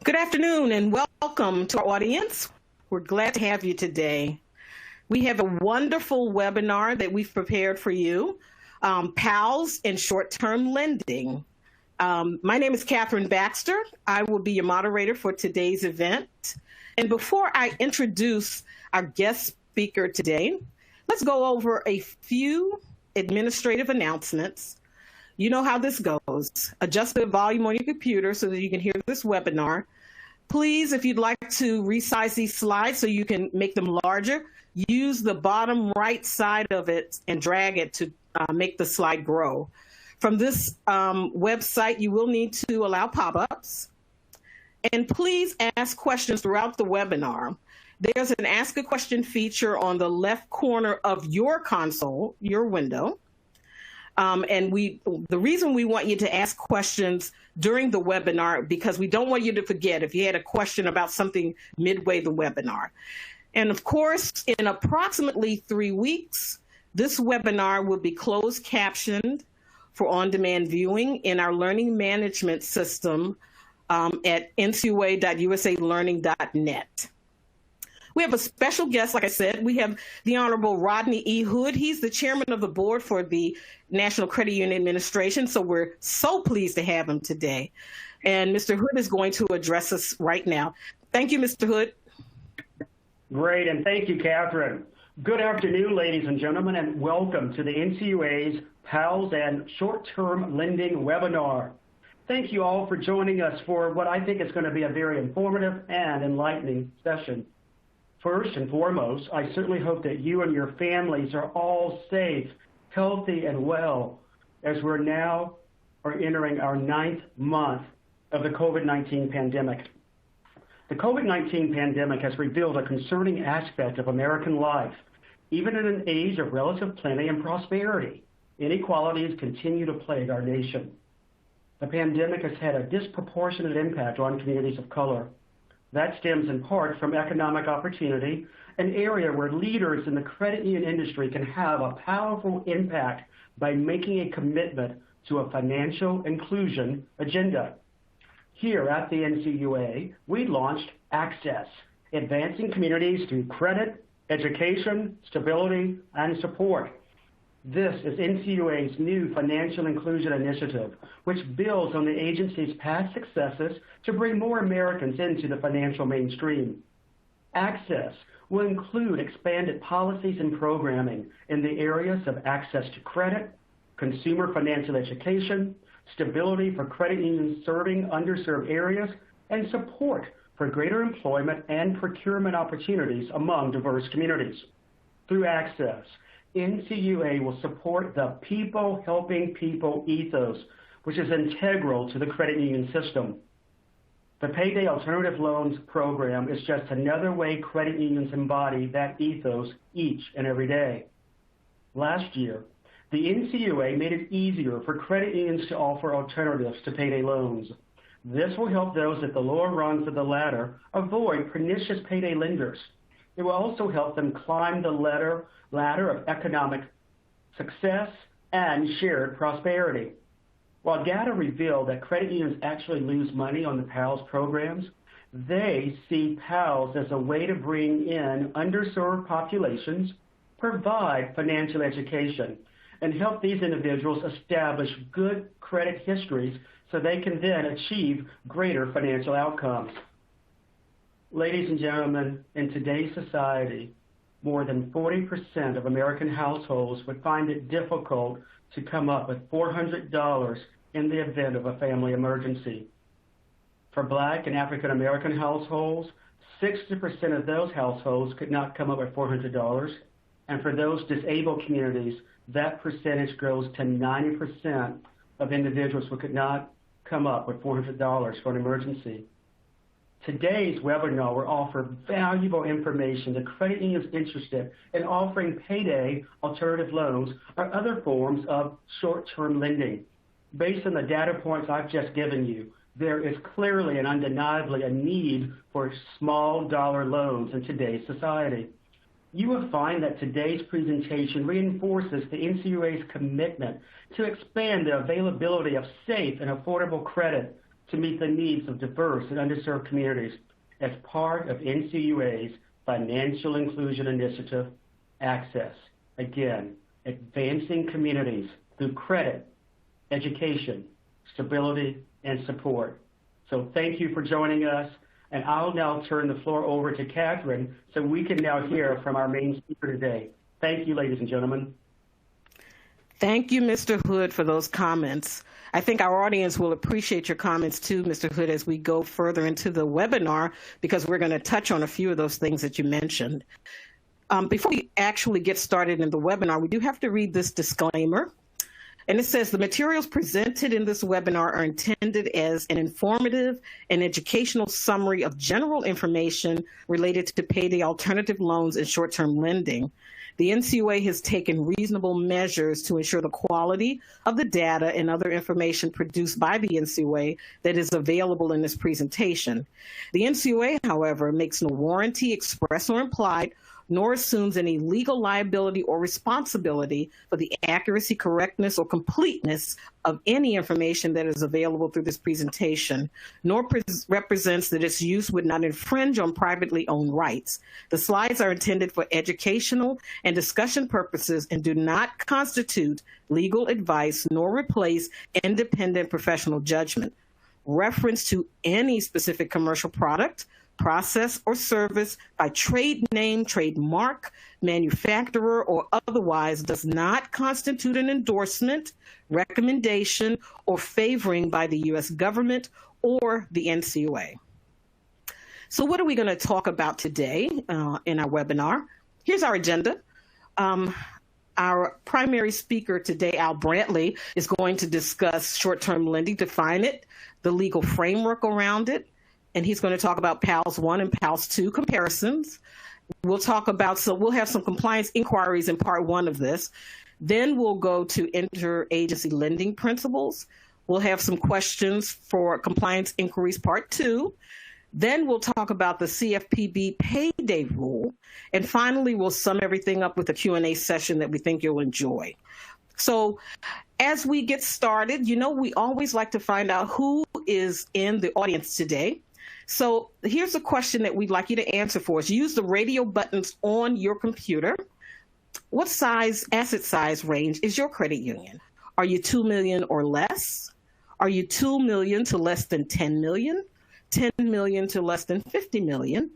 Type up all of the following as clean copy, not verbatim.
Good afternoon and welcome to our audience. We're glad to have you today. We have a wonderful webinar that we've prepared for you, PALS and Short-Term Lending. My name is Catherine Baxter. I will be your moderator for today's event. And before I introduce our guest speaker today, let's go over a few administrative announcements. You know how this goes. Adjust the volume on your computer so that you can hear this webinar. Please, if you'd like to resize these slides so you can make them larger, use the bottom right side of it and drag it to make the slide grow. From this website, you will need to allow pop-ups. And please ask questions throughout the webinar. There's an Ask a Question feature on the left corner of your console, your window. The reason we want you to ask questions during the webinar, because we don't want you to forget if you had a question about something midway the webinar. And of course, in approximately 3 weeks, this webinar will be closed captioned for on-demand viewing in our learning management system at ncua.usalearning.net. We have a special guest, like I said. We have the Honorable Rodney E. Hood. He's the chairman of the board for the National Credit Union Administration, so we're so pleased to have him today. And Mr. Hood is going to address us right now. Thank you, Mr. Hood. Great, and thank you, Catherine. Good afternoon, ladies and gentlemen, and welcome to the NCUA's PALS and Short-Term Lending webinar. Thank you all for joining us for what I think is going to be a very informative and enlightening session. First and foremost, I certainly hope that you and your families are all safe, healthy, and well as we're now entering our 9th month of the COVID-19 pandemic. The COVID-19 pandemic has revealed a concerning aspect of American life. Even in an age of relative plenty and prosperity, inequalities continue to plague our nation. The pandemic has had a disproportionate impact on communities of color. That stems in part from economic opportunity, an area where leaders in the credit union industry can have a powerful impact by making a commitment to a financial inclusion agenda. Here at the NCUA, we launched Access, advancing communities through credit, education, stability, and support. This is NCUA's new financial inclusion initiative, which builds on the agency's past successes to bring more Americans into the financial mainstream. Access will include expanded policies and programming in the areas of access to credit, consumer financial education, stability for credit unions serving underserved areas, and support for greater employment and procurement opportunities among diverse communities. Through Access, NCUA will support the people helping people ethos, which is integral to the credit union system. The Payday Alternative Loans program is just another way credit unions embody that ethos each and every day. Last year, the NCUA made it easier for credit unions to offer alternatives to payday loans. This will help those at the lower rungs of the ladder avoid pernicious payday lenders. It will also help them climb the ladder of economic success and shared prosperity. While data reveal that credit unions actually lose money on the PALS programs, they see PALS as a way to bring in underserved populations, provide financial education, and help these individuals establish good credit histories so they can then achieve greater financial outcomes. Ladies and gentlemen, in today's society, more than 40% of American households would find it difficult to come up with $400 in the event of a family emergency. For Black and African American households, 60% of those households could not come up with $400, and for those disabled communities, that percentage grows to 90% of individuals who could not come up with $400 for an emergency. Today's webinar will offer valuable information to credit unions interested in offering payday alternative loans or other forms of short-term lending. Based on the data points I've just given you, there is clearly and undeniably a need for small dollar loans in today's society. You will find that today's presentation reinforces the NCUA's commitment to expand the availability of safe and affordable credit to meet the needs of diverse and underserved communities as part of NCUA's Financial Inclusion Initiative, Access. Again, advancing communities through credit, education, stability, and support. So thank you for joining us, and I'll now turn the floor over to Catherine so we can now hear from our main speaker today. Thank you, ladies and gentlemen. Thank you, Mr. Hood, for those comments. I think our audience will appreciate your comments too, Mr. Hood, as we go further into the webinar, because we're going to touch on a few of those things that you mentioned. Before we actually get started in the webinar, we do have to read this disclaimer. And it says the materials presented in this webinar are intended as an informative and educational summary of general information related to payday alternative loans and short-term lending. The NCUA has taken reasonable measures to ensure the quality of the data and other information produced by the NCUA that is available in this presentation. The NCUA, however, makes no warranty, express or implied, nor assumes any legal liability or responsibility for the accuracy, correctness, or completeness of any information that is available through this presentation, nor represents that its use would not infringe on privately owned rights. The slides are intended for educational and discussion purposes and do not constitute legal advice nor replace independent professional judgment. Reference to any specific commercial product, process, or service by trade name, trademark, manufacturer, or otherwise does not constitute an endorsement, recommendation, or favoring by the U.S. government or the NCUA. So what are we going to talk about today in our webinar? Here's our agenda. Our primary speaker today, Al Brantley, is going to discuss short-term lending, define it, the legal framework around it, and he's going to talk about PALS 1 and PALS 2 comparisons. We'll talk about, so we'll have some compliance inquiries in part 1 of this. Then we'll go to interagency lending principles. We'll have some questions for compliance inquiries part 2. Then we'll talk about the CFPB payday rule. And finally, we'll sum everything up with a Q&A session that we think you'll enjoy. So as we get started, you know, we always like to find out who is in the audience today. So here's a question that we'd like you to answer for us. Use the radio buttons on your computer. What size, asset size range is your credit union? Are you 2 million or less? Are you 2 million to less than 10 million? 10 million to less than 50 million?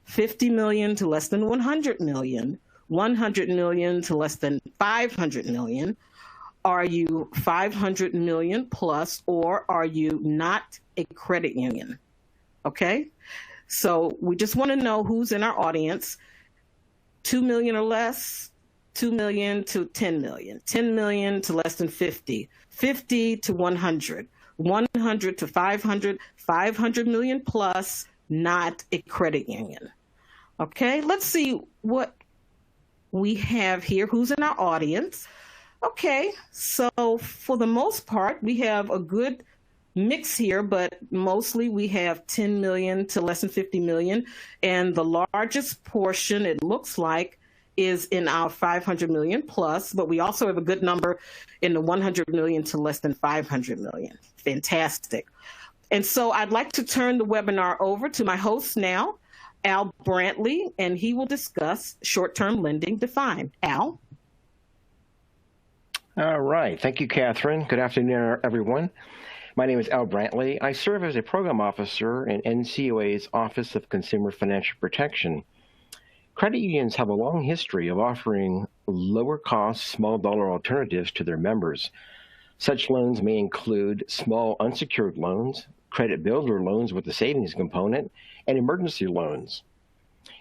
50 million to less than 100 million? 100 million to less than 500 million? Are you 500 million plus, or are you not a credit union? Okay, so we just want to know who's in our audience. 2 million or less, 2 million to 10 million, 10 million to less than 50, 50 to 100, 100 to 500, 500 million plus, not a credit union. Okay, let's see what we have here, who's in our audience. Okay, so for the most part, we have a good mix here, but mostly we have 10 million to less than 50 million. And the largest portion, it looks like, is in our 500 million plus, but we also have a good number in the 100 million to less than 500 million. Fantastic. And so I'd like to turn the webinar over to my host now, Al Brantley, and he will discuss short-term lending defined. Al? All right. Thank you, Catherine. Good afternoon, everyone. My name is Al Brantley. I serve as a program officer in NCUA's Office of Consumer Financial Protection. Credit unions have a long history of offering lower-cost, small-dollar alternatives to their members. Such loans may include small unsecured loans, credit builder loans with a savings component, and emergency loans.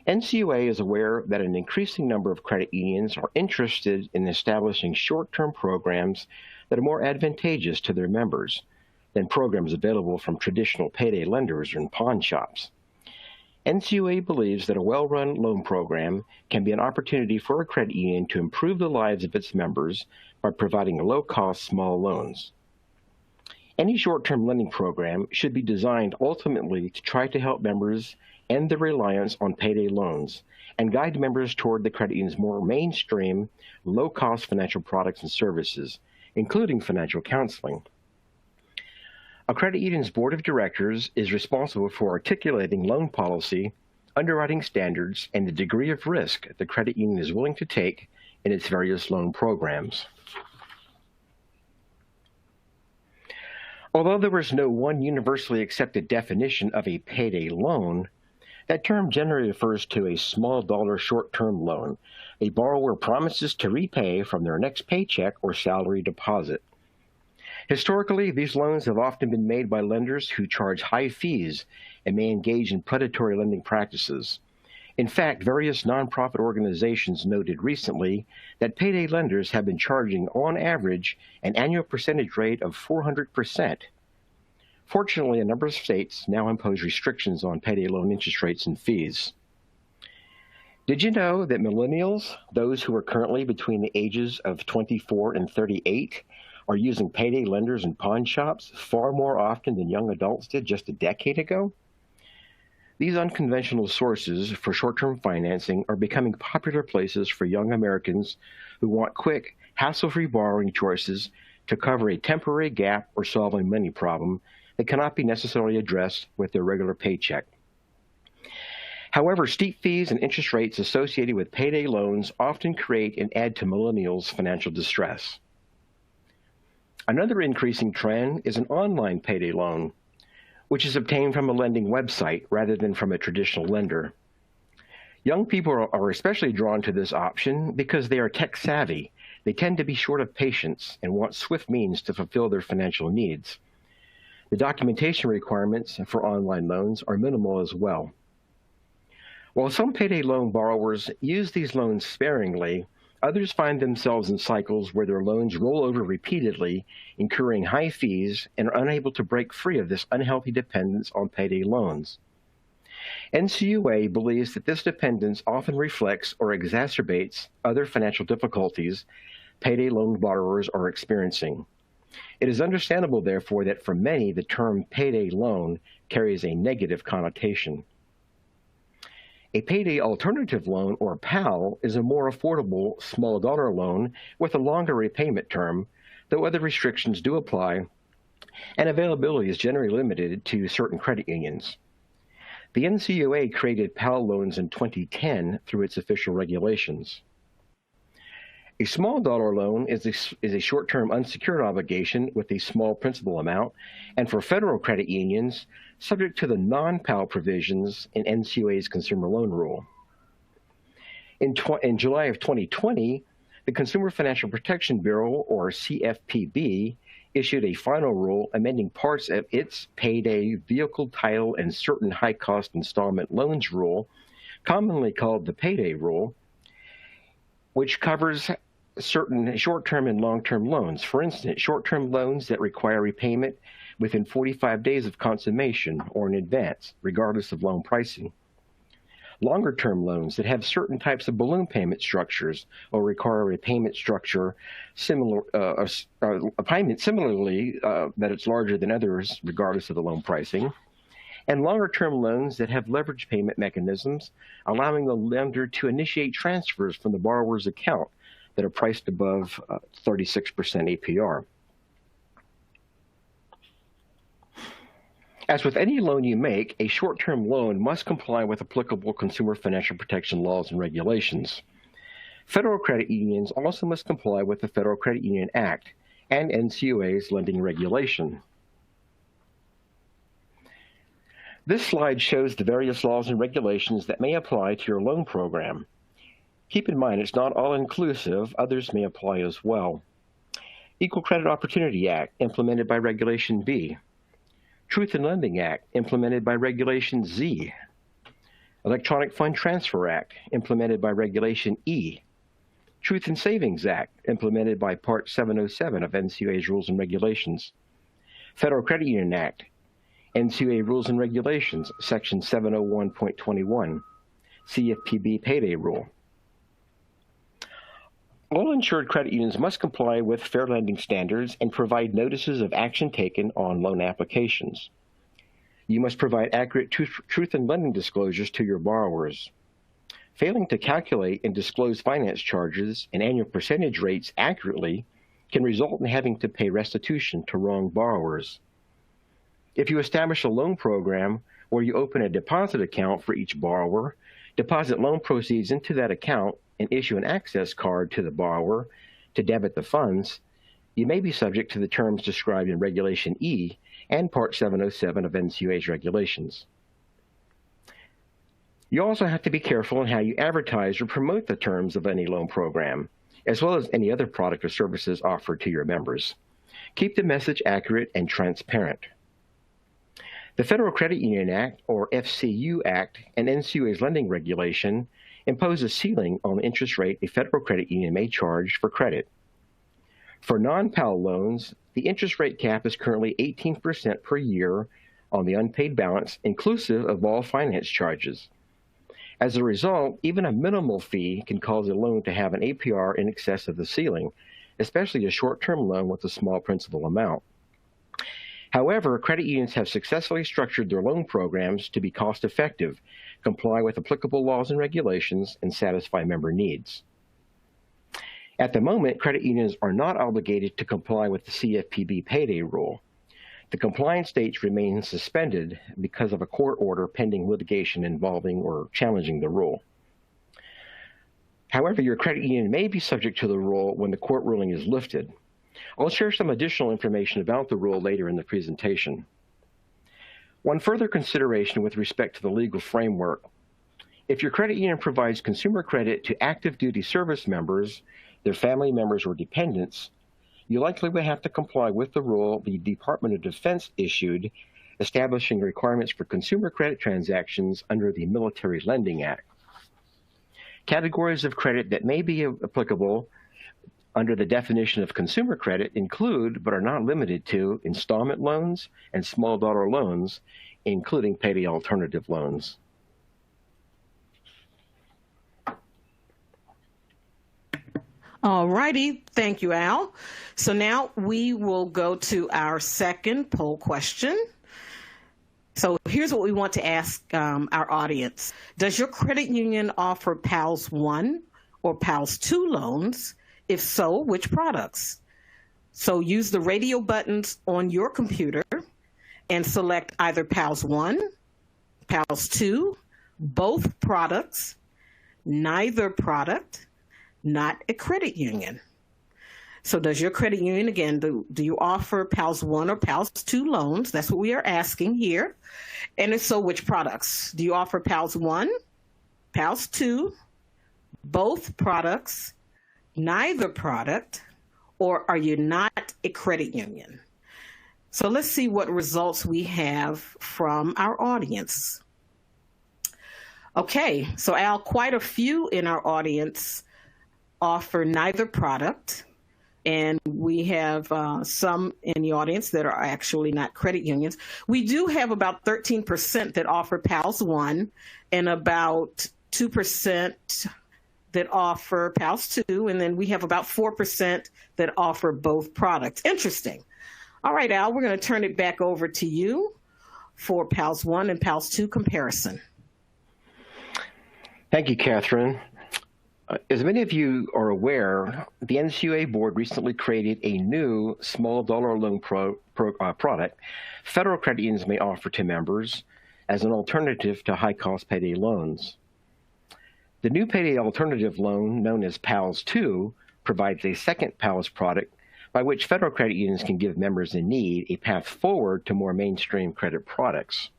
NCUA is aware that an increasing number of credit unions are interested in establishing short-term programs that are more advantageous to their members than programs available from traditional payday lenders and pawn shops. NCUA believes that a well-run loan program can be an opportunity for a credit union to improve the lives of its members by providing low-cost small loans. Any short-term lending program should be designed ultimately to try to help members end the reliance on payday loans and guide members toward the credit union's more mainstream, low-cost financial products and services, including financial counseling. A credit union's board of directors is responsible for articulating loan policy, underwriting standards, and the degree of risk the credit union is willing to take in its various loan programs. Although there is no one universally accepted definition of a payday loan, that term generally refers to a small dollar short-term loan a borrower promises to repay from their next paycheck or salary deposit. Historically, these loans have often been made by lenders who charge high fees and may engage in predatory lending practices. In fact, various nonprofit organizations noted recently that payday lenders have been charging, on average, an annual percentage rate of 400%. Fortunately, a number of states now impose restrictions on payday loan interest rates and fees. Did you know that millennials, those who are currently between the ages of 24 and 38, are using payday lenders and pawn shops far more often than young adults did just a decade ago? These unconventional sources for short-term financing are becoming popular places for young Americans who want quick, hassle-free borrowing choices to cover a temporary gap or solve a money problem that cannot be necessarily addressed with their regular paycheck. However, steep fees and interest rates associated with payday loans often create and add to millennials' financial distress. Another increasing trend is an online payday loan, which is obtained from a lending website rather than from a traditional lender. Young people are especially drawn to this option because they are tech savvy. They tend to be short of patience and want swift means to fulfill their financial needs. The documentation requirements for online loans are minimal as well. While some payday loan borrowers use these loans sparingly, others find themselves in cycles where their loans roll over repeatedly, incurring high fees, and are unable to break free of this unhealthy dependence on payday loans. NCUA believes that this dependence often reflects or exacerbates other financial difficulties payday loan borrowers are experiencing. It is understandable, therefore, that for many the term payday loan carries a negative connotation. A payday alternative loan, or PAL, is a more affordable small dollar loan with a longer repayment term, though other restrictions do apply, and availability is generally limited to certain credit unions. The NCUA created PAL loans in 2010 through its official regulations. A small dollar loan is a short-term unsecured obligation with a small principal amount, and for federal credit unions, subject to the non-PAL provisions in NCUA's Consumer Loan Rule. In July of 2020, the Consumer Financial Protection Bureau, or CFPB, issued a final rule amending parts of its Payday Vehicle Title and Certain High-Cost Installment Loans Rule, commonly called the Payday Rule, which covers certain short-term and long-term loans. For instance, short-term loans that require repayment within 45 days of consummation or in advance, regardless of loan pricing. Longer-term loans that have certain types of balloon payment structures or require a payment structure a payment similarly that it's larger than others, regardless of the loan pricing. And longer-term loans that have leverage payment mechanisms, allowing the lender to initiate transfers from the borrower's account that are priced above 36% APR. As with any loan you make, a short-term loan must comply with applicable consumer financial protection laws and regulations. Federal credit unions also must comply with the Federal Credit Union Act and NCUA's lending regulation. This slide shows the various laws and regulations that may apply to your loan program. Keep in mind, it's not all-inclusive. Others may apply as well. Equal Credit Opportunity Act, implemented by Regulation B. Truth in Lending Act, implemented by Regulation Z. Electronic Fund Transfer Act, implemented by Regulation E. Truth in Savings Act, implemented by Part 707 of NCUA's Rules and Regulations. Federal Credit Union Act, NCUA Rules and Regulations, Section 701.21, CFPB Payday Rule. All insured credit unions must comply with fair lending standards and provide notices of action taken on loan applications. You must provide accurate truth in lending disclosures to your borrowers. Failing to calculate and disclose finance charges and annual percentage rates accurately can result in having to pay restitution to wrong borrowers. If you establish a loan program where you open a deposit account for each borrower, deposit loan proceeds into that account, and issue an access card to the borrower to debit the funds, you may be subject to the terms described in Regulation E and Part 707 of NCUA's regulations. You also have to be careful in how you advertise or promote the terms of any loan program, as well as any other product or services offered to your members. Keep the message accurate and transparent. The Federal Credit Union Act, or FCU Act, and NCUA's lending regulation impose a ceiling on the interest rate a federal credit union may charge for credit. For non-PAL loans, the interest rate cap is currently 18% per year on the unpaid balance, inclusive of all finance charges. As a result, even a minimal fee can cause a loan to have an APR in excess of the ceiling, especially a short-term loan with a small principal amount. However, credit unions have successfully structured their loan programs to be cost-effective, comply with applicable laws and regulations, and satisfy member needs. At the moment, credit unions are not obligated to comply with the CFPB payday rule. The compliance dates remain suspended because of a court order pending litigation involving or challenging the rule. However, your credit union may be subject to the rule when the court ruling is lifted. I'll share some additional information about the rule later in the presentation. One further consideration with respect to the legal framework: if your credit union provides consumer credit to active duty service members, their family members, or dependents, you likely will have to comply with the rule the Department of Defense issued establishing requirements for consumer credit transactions under the Military Lending Act. Categories of credit that may be applicable under the definition of consumer credit include, but are not limited to, installment loans and small dollar loans, including payday alternative loans. All righty. Thank you, Al. So now we will go to our second poll question. So here's what we want to ask our audience. Does your credit union offer PALS 1 or PALS 2 loans? If so, which products? So use the radio buttons on your computer and select either PALS 1, PALS 2, both products, neither product, not a credit union. So does your credit union, again, do you offer PALS 1 or PALS 2 loans? That's what we are asking here. And if so, which products? Do you offer PALS 1, PALS 2, both products, neither product, or are you not a credit union? So let's see what results we have from our audience. Okay, so Al, quite a few in our audience offer neither product, and we have some in the audience that are actually not credit unions. We do have about 13% that offer PALS 1 and about 2% that offer PALS 2, and then we have about 4% that offer both products. Interesting. All right, Al, we're going to turn it back over to you for PALS 1 and PALS 2 comparison. Thank you, Catherine. As many of you are aware, the NCUA board recently created a new small dollar loan product federal credit unions may offer to members as an alternative to high-cost payday loans. The new payday alternative loan, known as PALS 2, provides a second PALS product by which federal credit unions can give members in need a path forward to more mainstream credit products.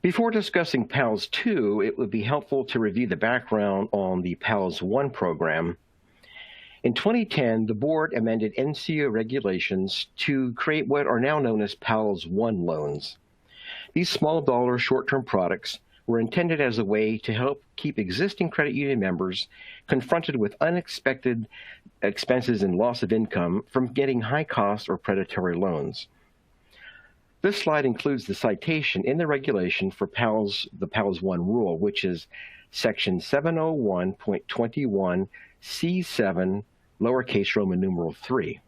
Before discussing PALS 2, it would be helpful to review the background on the PALS 1 program. In 2010, the board amended NCUA regulations to create what are now known as PALS 1 loans. These small dollar short-term products were intended as a way to help keep existing credit union members confronted with unexpected expenses and loss of income from getting high-cost or predatory loans. This slide includes the citation in the regulation for the PALS 1 rule, which is Section 701.21 C7, lowercase Roman numeral 3.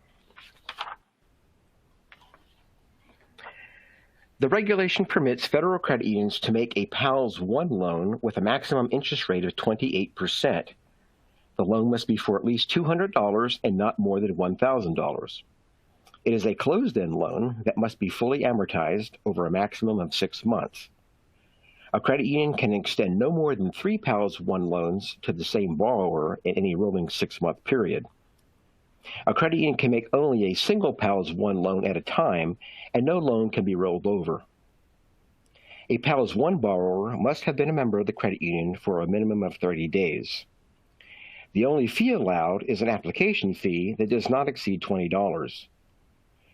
The regulation permits federal credit unions to make a PALS 1 loan with a maximum interest rate of 28%. The loan must be for at least $200 and not more than $1,000. It is a closed-end loan that must be fully amortized over a maximum of 6 months. A credit union can extend no more than 3 PALS 1 loans to the same borrower in any rolling 6-month period. A credit union can make only a single PALS 1 loan at a time, and no loan can be rolled over. A PALS 1 borrower must have been a member of the credit union for a minimum of 30 days. The only fee allowed is an application fee that does not exceed $20.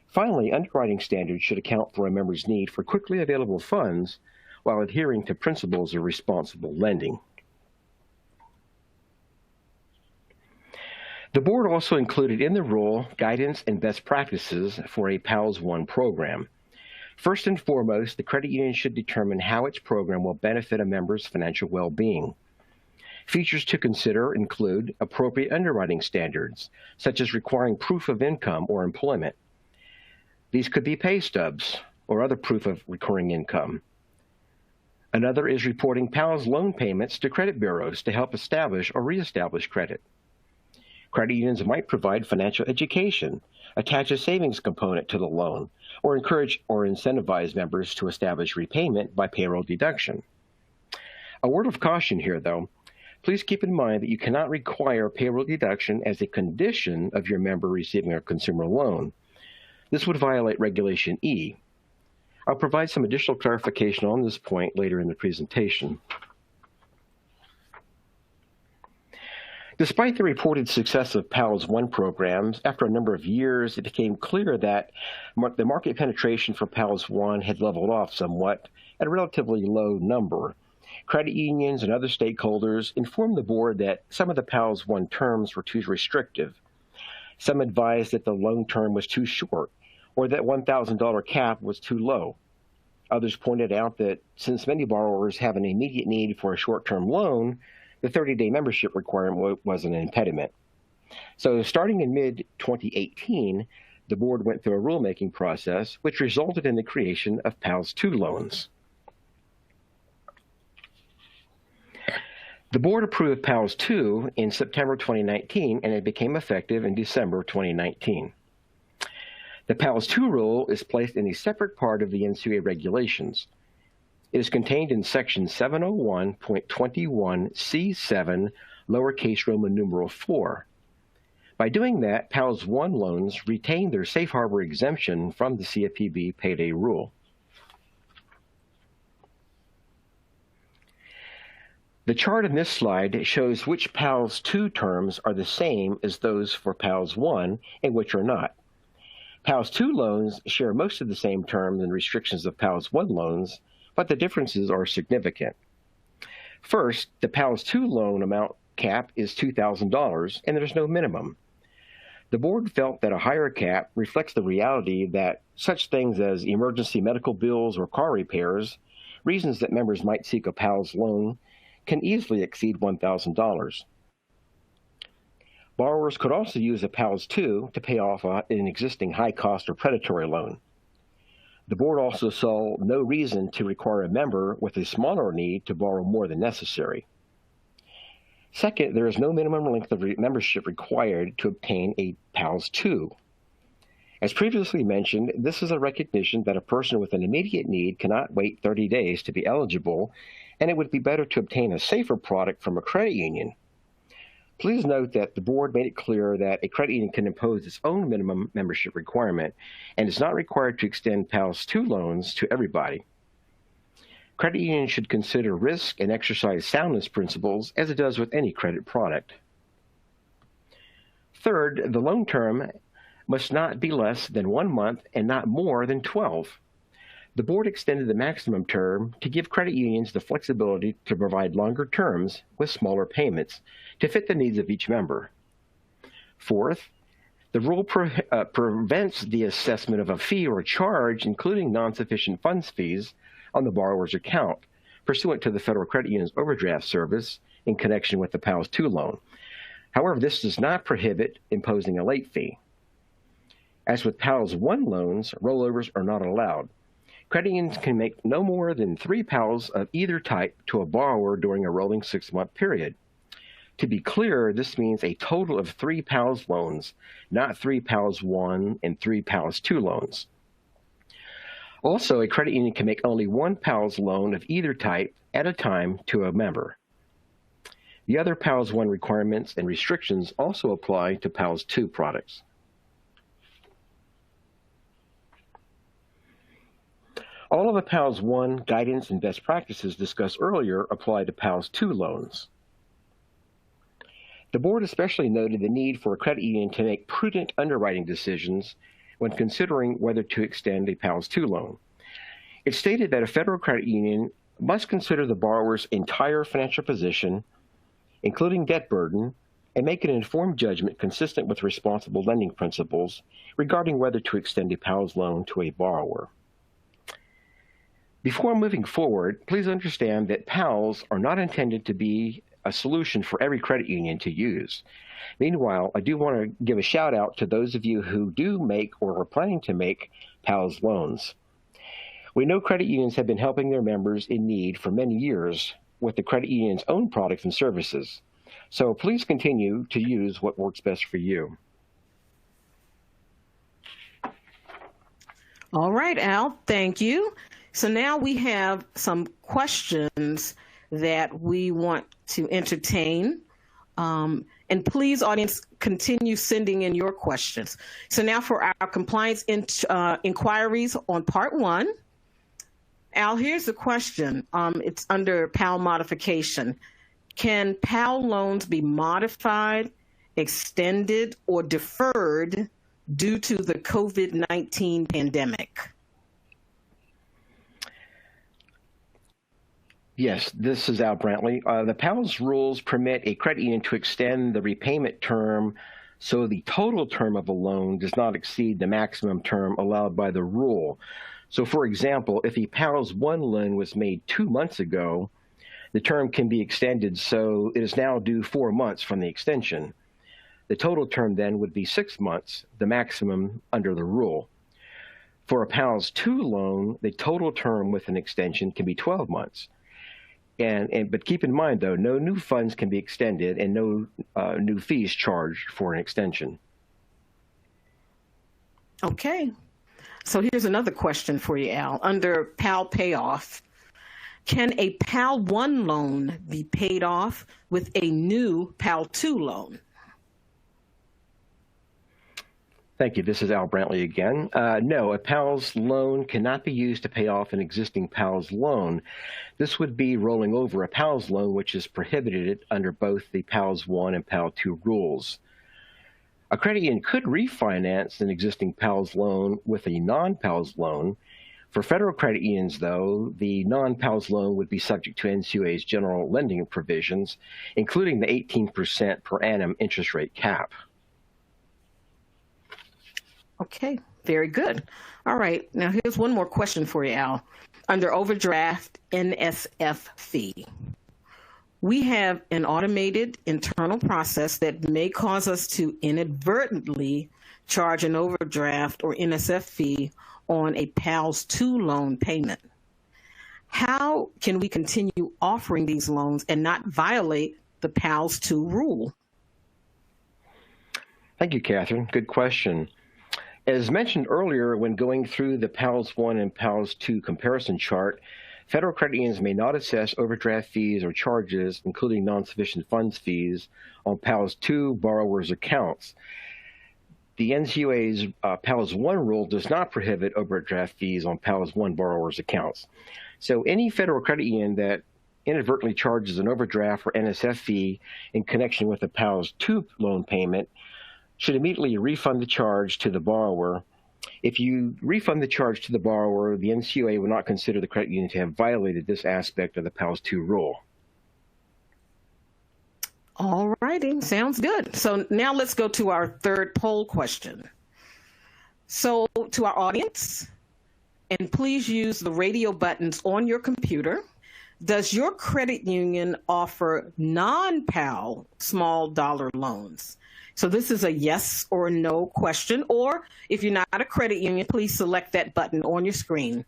Finally, underwriting standards should account for a member's need for quickly available funds while adhering to principles of responsible lending. The board also included in the rule guidance and best practices for a PALS 1 program. First and foremost, the credit union should determine how its program will benefit a member's financial well-being. Features to consider include appropriate underwriting standards, such as requiring proof of income or employment. These could be pay stubs or other proof of recurring income. Another is reporting PALS loan payments to credit bureaus to help establish or reestablish credit. Credit unions might provide financial education, attach a savings component to the loan, or encourage or incentivize members to establish repayment by payroll deduction. A word of caution here, though. Please keep in mind that you cannot require payroll deduction as a condition of your member receiving a consumer loan. This would violate Regulation E. I'll provide some additional clarification on this point later in the presentation. Despite the reported success of PALS 1 programs, after a number of years, it became clear that the market penetration for PALS 1 had leveled off somewhat at a relatively low number. Credit unions and other stakeholders informed the board that some of the PALS 1 terms were too restrictive. Some advised that the loan term was too short, or that $1,000 cap was too low. Others pointed out that since many borrowers have an immediate need for a short-term loan, the 30-day membership requirement was an impediment. So starting in mid-2018, the board went through a rulemaking process, which resulted in the creation of PALS 2 loans. The board approved PALS 2 in September 2019, and it became effective in December 2019. The PALS 2 rule is placed in a separate part of the NCUA regulations. It is contained in Section 701.21C7, lowercase Roman numeral 4. By doing that, PALS 1 loans retain their safe harbor exemption from the CFPB payday rule. The chart in this slide shows which PALS 2 terms are the same as those for PALS 1 and which are not. PALS 2 loans share most of the same terms and restrictions of PALS 1 loans, but the differences are significant. First, the PALS 2 loan amount cap is $2,000, and there's no minimum. The board felt that a higher cap reflects the reality that such things as emergency medical bills or car repairs, reasons that members might seek a PALS loan, can easily exceed $1,000. Borrowers could also use a PALS 2 to pay off an existing high-cost or predatory loan. The board also saw no reason to require a member with a smaller need to borrow more than necessary. Second, there is no minimum length of membership required to obtain a PALS 2. As previously mentioned, this is a recognition that a person with an immediate need cannot wait 30 days to be eligible, and it would be better to obtain a safer product from a credit union. Please note that the board made it clear that a credit union can impose its own minimum membership requirement and is not required to extend PALS 2 loans to everybody. Credit unions should consider risk and exercise soundness principles as it does with any credit product. Third, the loan term must not be less than 1 month and not more than 12. The board extended the maximum term to give credit unions the flexibility to provide longer terms with smaller payments to fit the needs of each member. Fourth, the rule prevents the assessment of a fee or charge, including non-sufficient funds fees, on the borrower's account, pursuant to the Federal Credit Union's overdraft service in connection with the PALS 2 loan. However, this does not prohibit imposing a late fee. As with PALS 1 loans, rollovers are not allowed. Credit unions can make no more than 3 PALs of either type to a borrower during a rolling 6-month period. To be clear, this means a total of 3 PALS loans, not 3 PALS 1 and 3 PALS 2 loans. Also, a credit union can make only one PALS loan of either type at a time to a member. The other PALS 1 requirements and restrictions also apply to PALS 2 products. All of the PALS 1 guidance and best practices discussed earlier apply to PALS 2 loans. The board especially noted the need for a credit union to make prudent underwriting decisions when considering whether to extend a PALS 2 loan. It stated that a federal credit union must consider the borrower's entire financial position, including debt burden, and make an informed judgment consistent with responsible lending principles regarding whether to extend a PALS loan to a borrower. Before moving forward, please understand that PALS are not intended to be a solution for every credit union to use. Meanwhile, I do want to give a shout out to those of you who do make or are planning to make PALS loans. We know credit unions have been helping their members in need for many years with the credit union's own products and services. So please continue to use what works best for you. All right, Al, thank you. So now we have some questions that we want to entertain. And please, audience, continue sending in your questions. So now for our compliance inquiries on part 1. Al, here's the question. It's under PAL modification. Can PAL loans be modified, extended, or deferred due to the COVID-19 pandemic? Yes, this is Al Brantley. The PALS rules permit a credit union to extend the repayment term so the total term of a loan does not exceed the maximum term allowed by the rule. So, for example, if a PALS 1 loan was made 2 months ago, the term can be extended so it is now due 4 months from the extension. The total term then would be 6 months, the maximum under the rule. For a PALS 2 loan, the total term with an extension can be 12 months. But keep in mind, though, no new funds can be extended and no new fees charged for an extension. Okay. So here's another question for you, Al. Under PAL payoff, can a PAL 1 loan be paid off with a new PAL 2 loan? Thank you. This is Al Brantley again. No, a PALS loan cannot be used to pay off an existing PALS loan. This would be rolling over a PALS loan, which is prohibited under both the PALS 1 and PAL 2 rules. A credit union could refinance an existing PALS loan with a non-PALS loan. For federal credit unions, though, the non-PALS loan would be subject to NCUA's general lending provisions, including the 18% per annum interest rate cap. Okay, very good. All right, now here's one more question for you, Al. Under Overdraft NSF Fee, we have an automated internal process that may cause us to inadvertently charge an overdraft or NSF fee on a PALS 2 loan payment. How can we continue offering these loans and not violate the PALS 2 rule? Thank you, Catherine. Good question. As mentioned earlier, when going through the PALS 1 and PALS 2 comparison chart, federal credit unions may not assess overdraft fees or charges, including non-sufficient funds fees, on PALS 2 borrowers' accounts. The NCUA's PALS 1 rule does not prohibit overdraft fees on PALS 1 borrowers' accounts. So any federal credit union that inadvertently charges an overdraft or NSF fee in connection with a PALS 2 loan payment should immediately refund the charge to the borrower. If you refund the charge to the borrower, the NCUA will not consider the credit union to have violated this aspect of the PALS 2 rule. All righty, sounds good. So now let's go to our third poll question. So to our audience, and please use the radio buttons on your computer, does your credit union offer non-PAL small dollar loans? So this is a yes or no question, or if you're not a credit union, please select that button on your screen.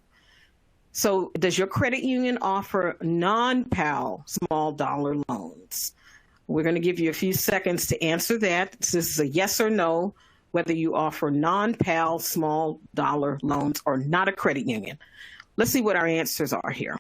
So does your credit union offer non-PAL small dollar loans? We're going to give you a few seconds to answer that. This is a yes or no, whether you offer non-PAL small dollar loans or not a credit union. Let's see what our answers are here.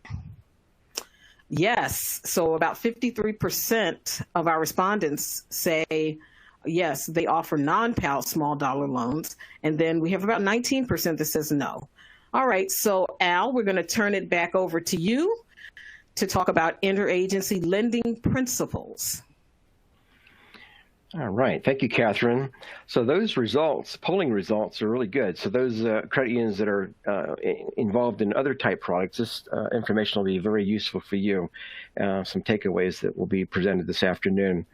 Yes, so about 53% of our respondents say yes, they offer non-PAL small dollar loans. And then we have about 19% that says no. All right, so Al, we're going to turn it back over to you to talk about interagency lending principles. All right. Thank you, Catherine. So those results, polling results, are really good. So those credit unions that are involved in other type products, this information will be very useful for you. Some takeaways that will be presented this afternoon.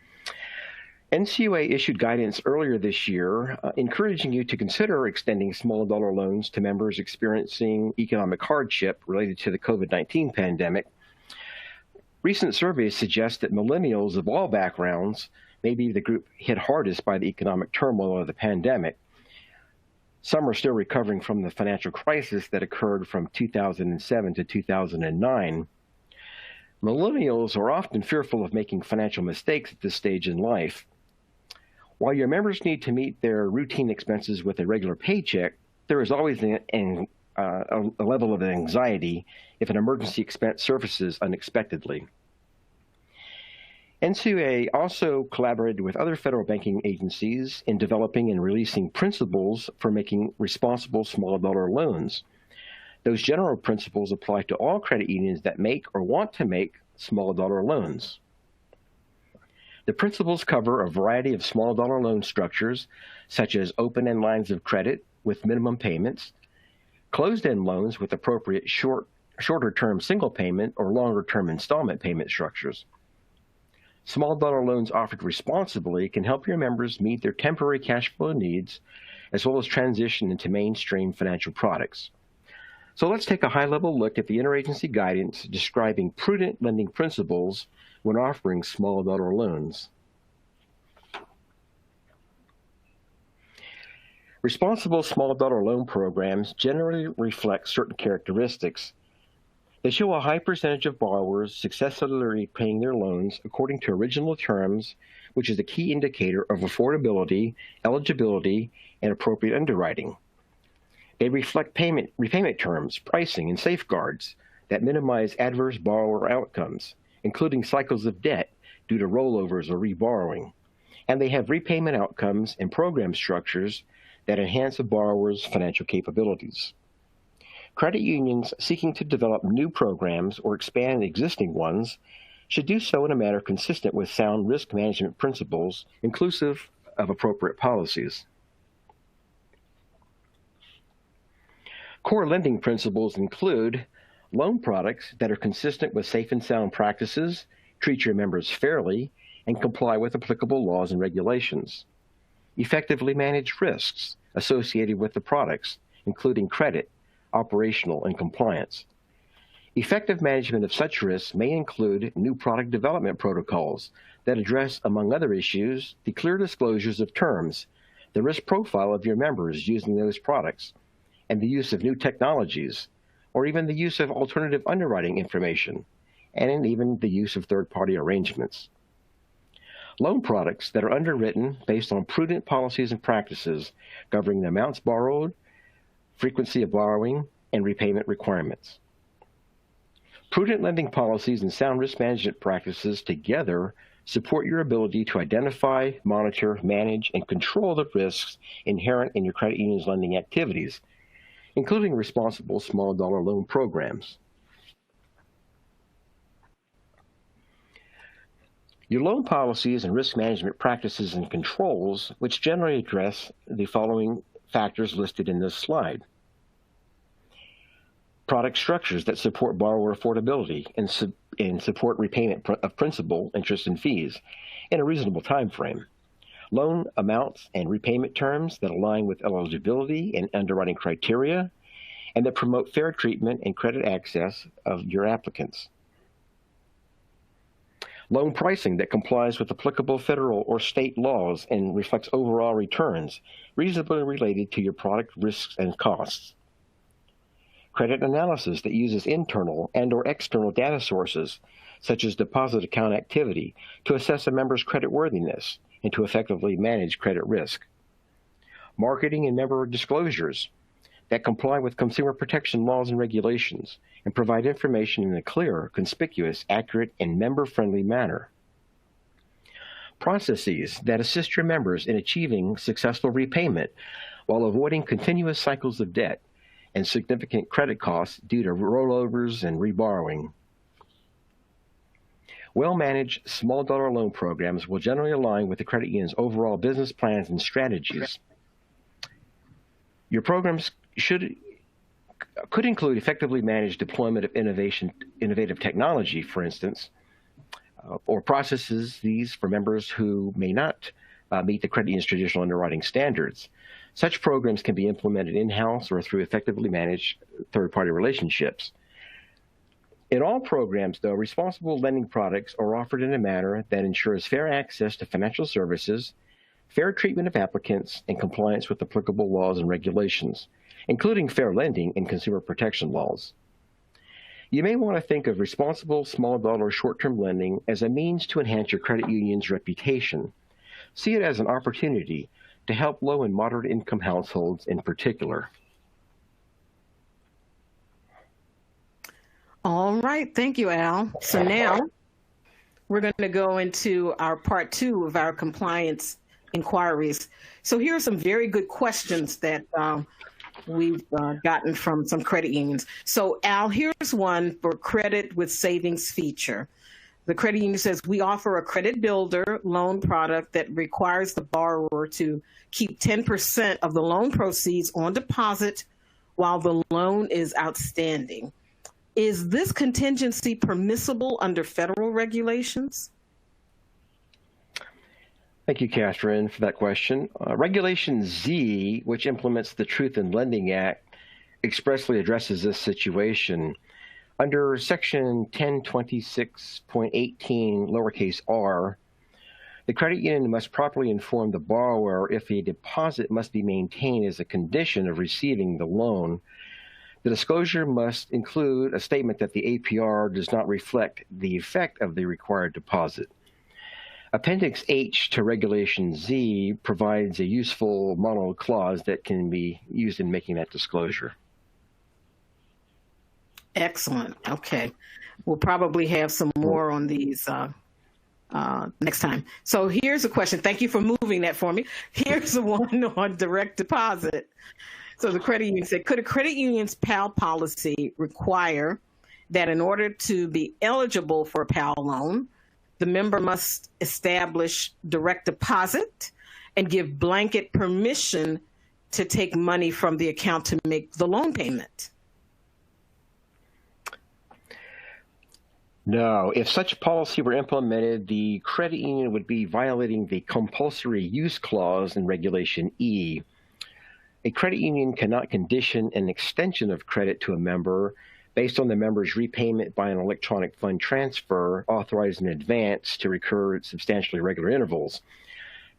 NCUA issued guidance earlier this year encouraging you to consider extending small dollar loans to members experiencing economic hardship related to the COVID-19 pandemic. Recent surveys suggest that millennials of all backgrounds may be the group hit hardest by the economic turmoil of the pandemic. Some are still recovering from the financial crisis that occurred from 2007 to 2009. Millennials are often fearful of making financial mistakes at this stage in life. While your members need to meet their routine expenses with a regular paycheck, there is always a level of anxiety if an emergency expense surfaces unexpectedly. NCUA also collaborated with other federal banking agencies in developing and releasing principles for making responsible small dollar loans. Those general principles apply to all credit unions that make or want to make small dollar loans. The principles cover a variety of small dollar loan structures, such as open-end lines of credit with minimum payments, closed-end loans with appropriate shorter-term single payment or longer-term installment payment structures. Small dollar loans offered responsibly can help your members meet their temporary cash flow needs, as well as transition into mainstream financial products. So let's take a high-level look at the interagency guidance describing prudent lending principles when offering small dollar loans. Responsible small dollar loan programs generally reflect certain characteristics. They show a high percentage of borrowers successfully repaying their loans according to original terms, which is a key indicator of affordability, eligibility, and appropriate underwriting. They reflect repayment terms, pricing, and safeguards that minimize adverse borrower outcomes, including cycles of debt due to rollovers or reborrowing. And they have repayment outcomes and program structures that enhance a borrower's financial capabilities. Credit unions seeking to develop new programs or expand existing ones should do so in a manner consistent with sound risk management principles, inclusive of appropriate policies. Core lending principles include loan products that are consistent with safe and sound practices, treat your members fairly, and comply with applicable laws and regulations. Effectively manage risks associated with the products, including credit, operational, and compliance. Effective management of such risks may include new product development protocols that address, among other issues, the clear disclosures of terms, the risk profile of your members using those products, and the use of new technologies, or even the use of alternative underwriting information, and even the use of third-party arrangements. Loan products that are underwritten based on prudent policies and practices governing the amounts borrowed, frequency of borrowing, and repayment requirements. Prudent lending policies and sound risk management practices together support your ability to identify, monitor, manage, and control the risks inherent in your credit union's lending activities, including responsible small dollar loan programs. Your loan policies and risk management practices and controls, which generally address the following factors listed in this slide. Product structures that support borrower affordability and support repayment of principal, interest, and fees in a reasonable time frame. Loan amounts and repayment terms that align with eligibility and underwriting criteria, and that promote fair treatment and credit access of your applicants. Loan pricing that complies with applicable federal or state laws and reflects overall returns reasonably related to your product risks and costs. Credit analysis that uses internal and/or external data sources, such as deposit account activity, to assess a member's creditworthiness and to effectively manage credit risk. Marketing and member disclosures that comply with consumer protection laws and regulations and provide information in a clear, conspicuous, accurate, and member-friendly manner. Processes that assist your members in achieving successful repayment while avoiding continuous cycles of debt and significant credit costs due to rollovers and reborrowing. Well-managed small-dollar loan programs will generally align with the credit union's overall business plans and strategies. Your programs could include effectively managed deployment of innovative technology, for instance, or processes these for members who may not meet the credit union's traditional underwriting standards. Such programs can be implemented in-house or through effectively managed third-party relationships. In all programs, though, responsible lending products are offered in a manner that ensures fair access to financial services, fair treatment of applicants, and compliance with applicable laws and regulations, including fair lending and consumer protection laws. You may want to think of responsible small-dollar short-term lending as a means to enhance your credit union's reputation. See it as an opportunity to help low and moderate income households in particular. All right, thank you, Al. So now we're going to go into our part 2 of our compliance inquiries. So here are some very good questions that we've gotten from some credit unions. So Al, here's one for credit with savings feature. The credit union says, we offer a credit builder loan product that requires the borrower to keep 10% of the loan proceeds on deposit while the loan is outstanding. Is this contingency permissible under federal regulations? Thank you, Catherine, for that question. Regulation Z, which implements the Truth in Lending Act, expressly addresses this situation. Under Section 1026.18, lowercase r, the credit union must properly inform the borrower if a deposit must be maintained as a condition of receiving the loan. The disclosure must include a statement that the APR does not reflect the effect of the required deposit. Appendix H to Regulation Z provides a useful model clause that can be used in making that disclosure. Excellent. Okay. We'll probably have some more on these next time. So here's a question. Thank you for moving that for me. Here's the one on direct deposit. So the credit union said, could a credit union's PAL policy require that in order to be eligible for a PAL loan, the member must establish direct deposit and give blanket permission to take money from the account to make the loan payment? No. If such policy were implemented, the credit union would be violating the compulsory use clause in Regulation E. A credit union cannot condition an extension of credit to a member based on the member's repayment by an electronic fund transfer authorized in advance to recur at substantially regular intervals.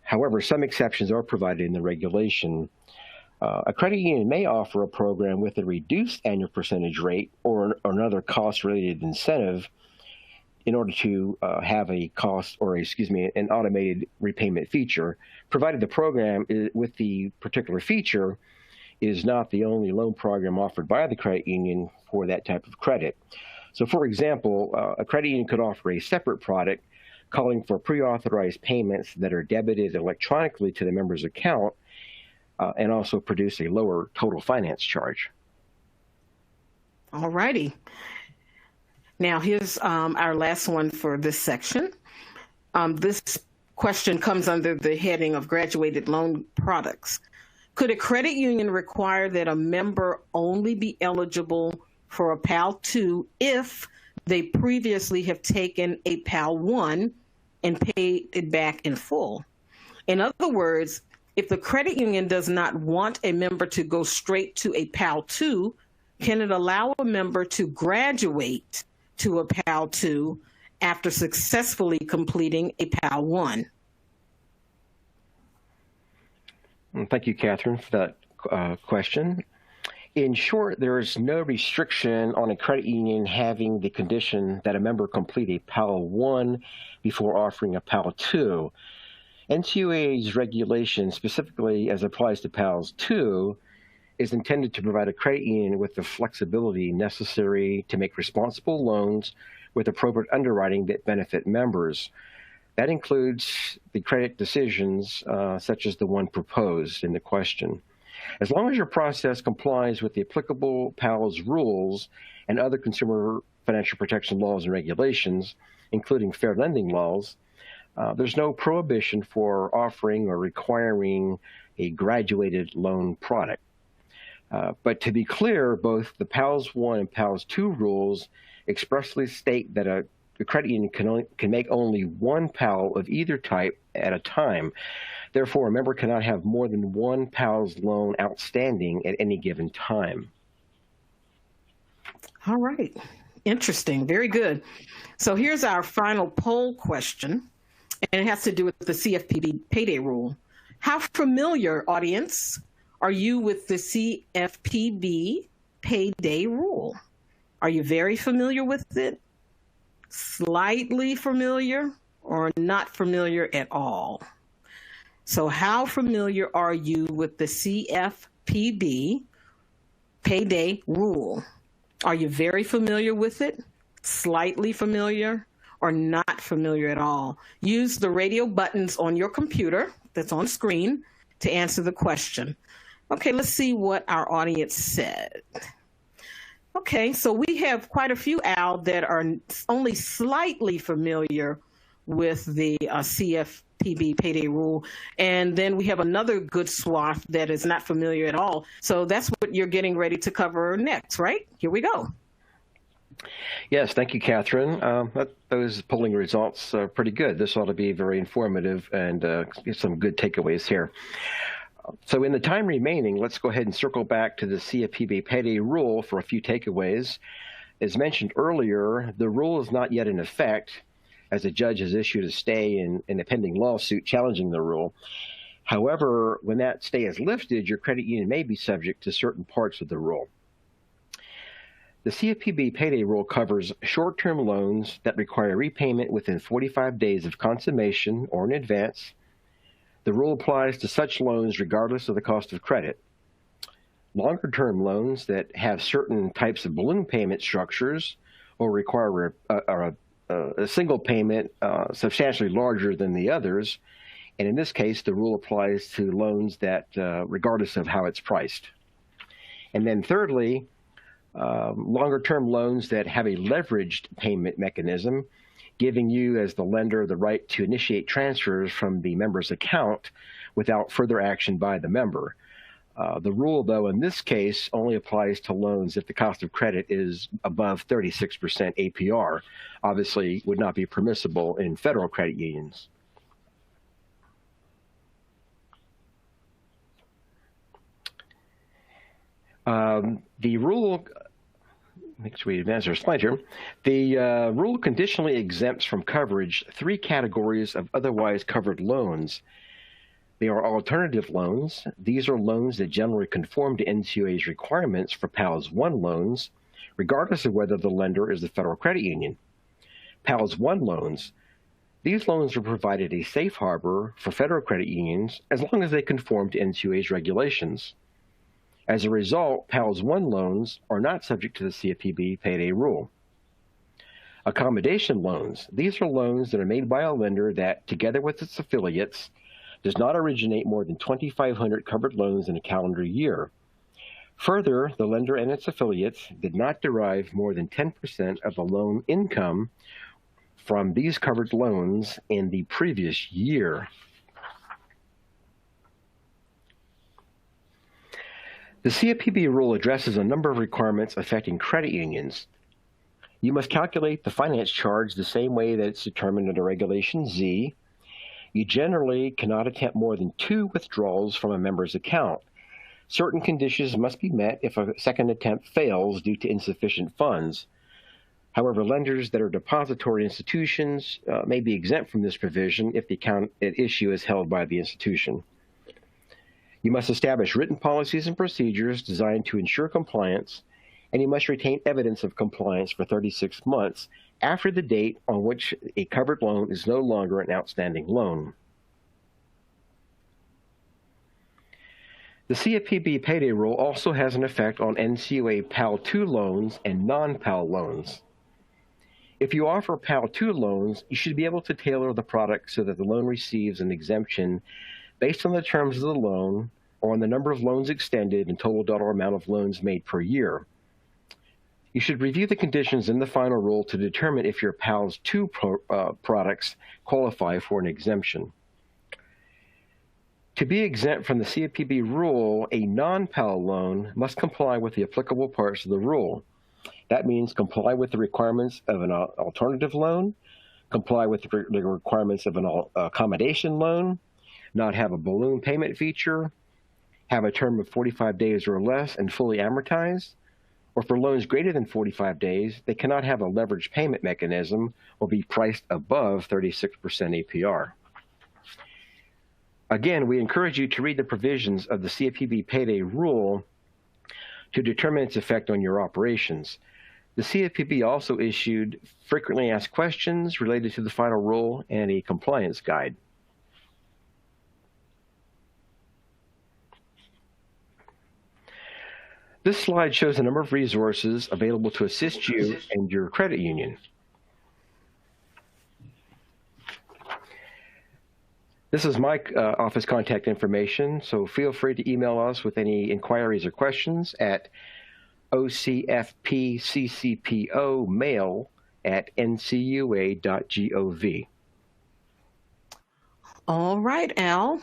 However, some exceptions are provided in the regulation. A credit union may offer a program with a reduced annual percentage rate or another cost-related incentive in order to have an automated repayment feature, provided the program with the particular feature is not the only loan program offered by the credit union for that type of credit. So, for example, a credit union could offer a separate product calling for pre-authorized payments that are debited electronically to the member's account and also produce a lower total finance charge. All righty. Now, here's our last one for this section. This question comes under the heading of graduated loan products. Could a credit union require that a member only be eligible for a PAL 2 if they previously have taken a PAL 1 and paid it back in full? In other words, if the credit union does not want a member to go straight to a PAL 2, can it allow a member to graduate to a PAL 2 after successfully completing a PAL 1? Thank you, Catherine, for that question. In short, there is no restriction on a credit union having the condition that a member complete a PAL 1 before offering a PAL 2. NCUA's regulation, specifically as applies to PALs 2, is intended to provide a credit union with the flexibility necessary to make responsible loans with appropriate underwriting that benefit members. That includes the credit decisions such as the one proposed in the question. As long as your process complies with the applicable PALs rules and other consumer financial protection laws and regulations, including fair lending laws, there's no prohibition for offering or requiring a graduated loan product. But to be clear, both the PALs 1 and PALs 2 rules expressly state that the credit union can make only one PAL of either type at a time. Therefore, a member cannot have more than one PALs loan outstanding at any given time. All right. Interesting. Very good. So here's our final poll question, and it has to do with the CFPB payday rule. How familiar, audience, are you with the CFPB payday rule? Are you very familiar with it, slightly familiar, or not familiar at all? So how familiar are you with the CFPB payday rule? Are you very familiar with it, slightly familiar, or not familiar at all? Use the radio buttons on your computer that's on screen to answer the question. Okay, let's see what our audience said. Okay, so we have quite a few, Al, that are only slightly familiar with the CFPB payday rule. And then we have another good swath that is not familiar at all. So that's what you're getting ready to cover next, right? Here we go. Yes, thank you, Catherine. Those polling results are pretty good. This ought to be very informative and get some good takeaways here. So in the time remaining, let's go ahead and circle back to the CFPB payday rule for a few takeaways. As mentioned earlier, the rule is not yet in effect, as a judge has issued a stay in a pending lawsuit challenging the rule. However, when that stay is lifted, your credit union may be subject to certain parts of the rule. The CFPB payday rule covers short-term loans that require repayment within 45 days of consummation or in advance. The rule applies to such loans regardless of the cost of credit. Longer-term loans that have certain types of balloon payment structures or require a single payment substantially larger than the others. And in this case, the rule applies to loans that, regardless of how it's priced. And then thirdly, longer-term loans that have a leveraged payment mechanism, giving you as the lender the right to initiate transfers from the member's account without further action by the member. The rule, though, in this case only applies to loans if the cost of credit is above 36% APR. Obviously, would not be permissible in federal credit unions. The rule, make sure we advance our slide here. The rule conditionally exempts from coverage three categories of otherwise covered loans. They are alternative loans. These are loans that generally conform to NCUA's requirements for PALS 1 loans, regardless of whether the lender is the federal credit union. PALS 1 loans. These loans are provided a safe harbor for federal credit unions as long as they conform to NCUA's regulations. As a result, PALS 1 loans are not subject to the CFPB payday rule. Accommodation loans. These are loans that are made by a lender that, together with its affiliates, does not originate more than 2,500 covered loans in a calendar year. Further, the lender and its affiliates did not derive more than 10% of the loan income from these covered loans in the previous year. The CFPB rule addresses a number of requirements affecting credit unions. You must calculate the finance charge the same way that it's determined under Regulation Z. You generally cannot attempt more than 2 withdrawals from a member's account. Certain conditions must be met if a second attempt fails due to insufficient funds. However, lenders that are depository institutions may be exempt from this provision if the account at issue is held by the institution. You must establish written policies and procedures designed to ensure compliance, and you must retain evidence of compliance for 36 months after the date on which a covered loan is no longer an outstanding loan. The CFPB payday rule also has an effect on NCUA PAL 2 loans and non-PAL loans. If you offer PAL 2 loans, you should be able to tailor the product so that the loan receives an exemption based on the terms of the loan or on the number of loans extended and total dollar amount of loans made per year. You should review the conditions in the final rule to determine if your PALS 2 products qualify for an exemption. To be exempt from the CFPB rule, a non-PAL loan must comply with the applicable parts of the rule. That means comply with the requirements of an alternative loan, comply with the requirements of an accommodation loan, not have a balloon payment feature, have a term of 45 days or less and fully amortized, or for loans greater than 45 days, they cannot have a leveraged payment mechanism or be priced above 36% APR. Again, we encourage you to read the provisions of the CFPB payday rule to determine its effect on your operations. The CFPB also issued frequently asked questions related to the final rule and a compliance guide. This slide shows a number of resources available to assist you and your credit union. This is my office contact information, so feel free to email us with any inquiries or questions at ocfpccpomail@ncua.gov. All right, Al.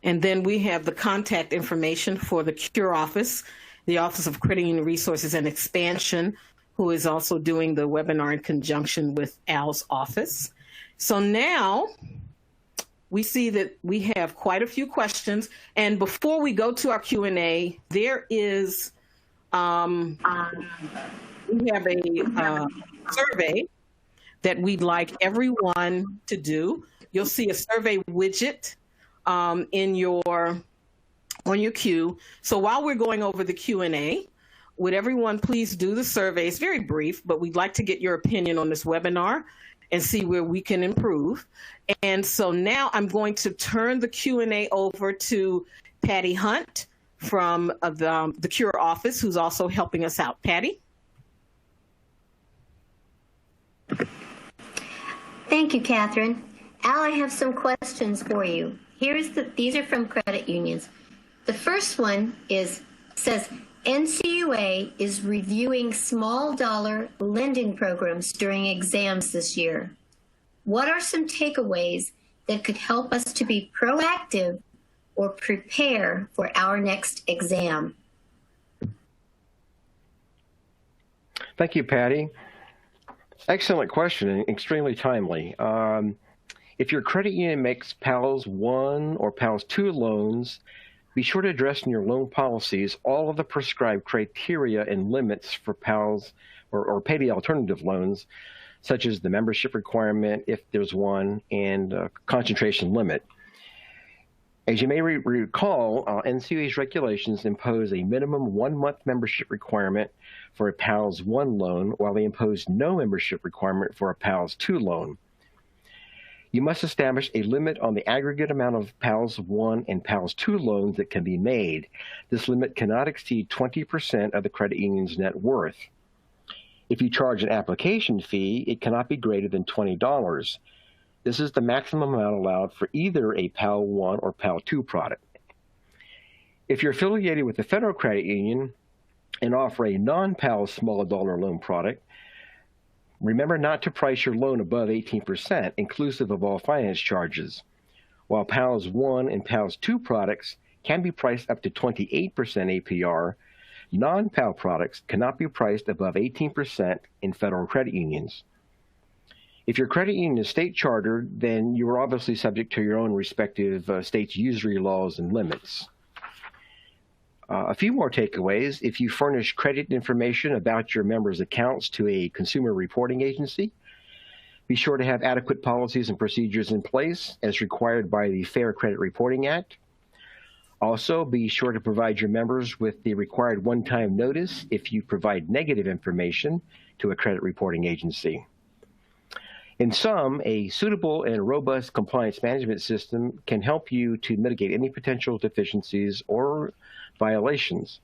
And then we have the contact information for the CURE office, the Office of Credit Union Resources and Expansion, who is also doing the webinar in conjunction with Al's office. So now we see that we have quite a few questions. And before we go to our Q&A, there is, we have a survey that we'd like everyone to do. You'll see a survey widget on your queue. So while we're going over the Q&A, would everyone please do the survey? It's very brief, but we'd like to get your opinion on this webinar and see where we can improve. And so now I'm going to turn the Q&A over to Patty Hunt from the CURE office, who's also helping us out. Patty? Thank you, Catherine. Al, I have some questions for you. These are from credit unions. The first one says, NCUA is reviewing small dollar lending programs during exams this year. What are some takeaways that could help us to be proactive or prepare for our next exam? Thank you, Patty. Excellent question and extremely timely. If your credit union makes PALS 1 or PALS 2 loans, be sure to address in your loan policies all of the prescribed criteria and limits for PALS or payday alternative loans, such as the membership requirement, if there's one, and concentration limit. As you may recall, NCUA's regulations impose a minimum 1-month membership requirement for a PALS 1 loan, while they impose no membership requirement for a PALS 2 loan. You must establish a limit on the aggregate amount of PALS 1 and PALS 2 loans that can be made. This limit cannot exceed 20% of the credit union's net worth. If you charge an application fee, it cannot be greater than $20. This is the maximum amount allowed for either a PAL 1 or PAL 2 product. If you're affiliated with a federal credit union and offer a non-PAL small dollar loan product, remember not to price your loan above 18%, inclusive of all finance charges. While PALS 1 and PALS 2 products can be priced up to 28% APR, non-PAL products cannot be priced above 18% in federal credit unions. If your credit union is state chartered, then you are obviously subject to your own respective state's usury laws and limits. A few more takeaways. If you furnish credit information about your members' accounts to a consumer reporting agency, be sure to have adequate policies and procedures in place as required by the Fair Credit Reporting Act. Also, be sure to provide your members with the required one-time notice if you provide negative information to a credit reporting agency. In sum, a suitable and robust compliance management system can help you to mitigate any potential deficiencies or violations.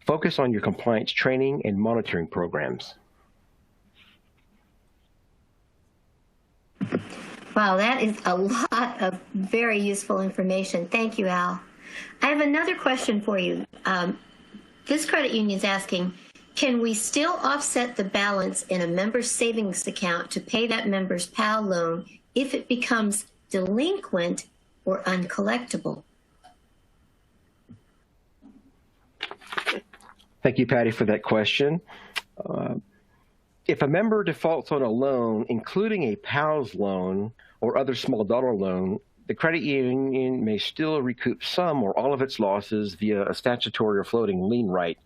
Focus on your compliance training and monitoring programs. Wow, that is a lot of very useful information. Thank you, Al. I have another question for you. This credit union is asking, can we still offset the balance in a member's savings account to pay that member's PAL loan if it becomes delinquent or uncollectible? Thank you, Patty, for that question. If a member defaults on a loan, including a PALS loan or other small dollar loan, the credit union may still recoup some or all of its losses via a statutory or floating lien right.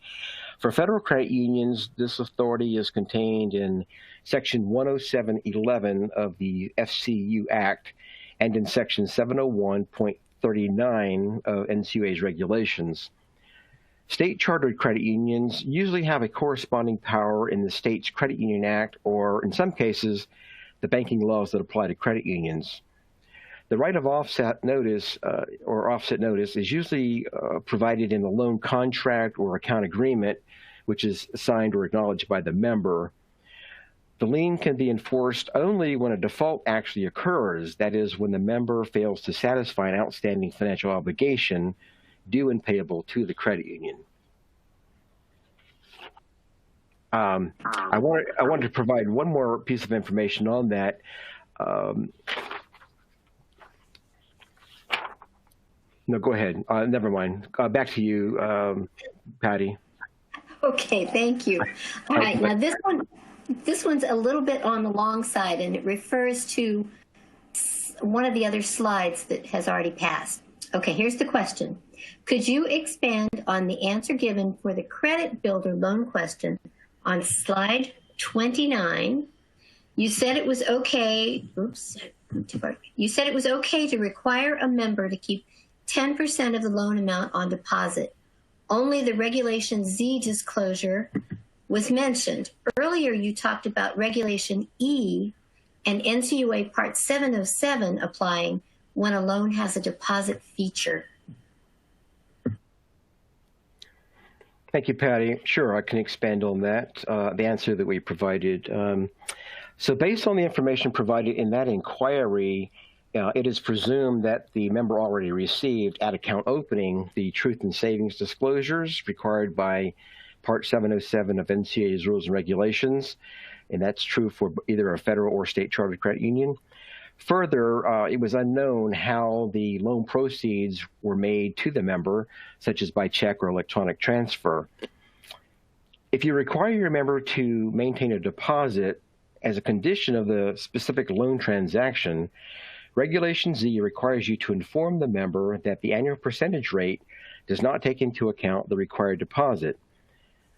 For federal credit unions, this authority is contained in Section 107.11 of the FCU Act and in Section 701.39 of NCUA's regulations. State chartered credit unions usually have a corresponding power in the state's Credit Union Act or, in some cases, the banking laws that apply to credit unions. The right of offset notice is usually provided in a loan contract or account agreement, which is signed or acknowledged by the member. The lien can be enforced only when a default actually occurs, that is, when the member fails to satisfy an outstanding financial obligation due and payable to the credit union. I wanted to provide one more piece of information on that. No, go ahead. Never mind. Back to you, Patty. Okay, thank you. All right, now this one's a little bit on the long side, and it refers to one of the other slides that has already passed. Okay, here's the question. Could you expand on the answer given for the credit builder loan question on slide 29? You said it was okay, you said it was okay to require a member to keep 10% of the loan amount on deposit. Only the Regulation Z disclosure was mentioned. Earlier, you talked about Regulation E and NCUA Part 707 applying when a loan has a deposit feature. Thank you, Patty. Sure, I can expand on that, the answer that we provided. So based on the information provided in that inquiry, it is presumed that the member already received at account opening the truth in savings disclosures required by Part 707 of NCUA's rules and regulations, and that's true for either a federal or state chartered credit union. Further, it was unknown how the loan proceeds were made to the member, such as by check or electronic transfer. If you require your member to maintain a deposit as a condition of the specific loan transaction, Regulation Z requires you to inform the member that the annual percentage rate does not take into account the required deposit.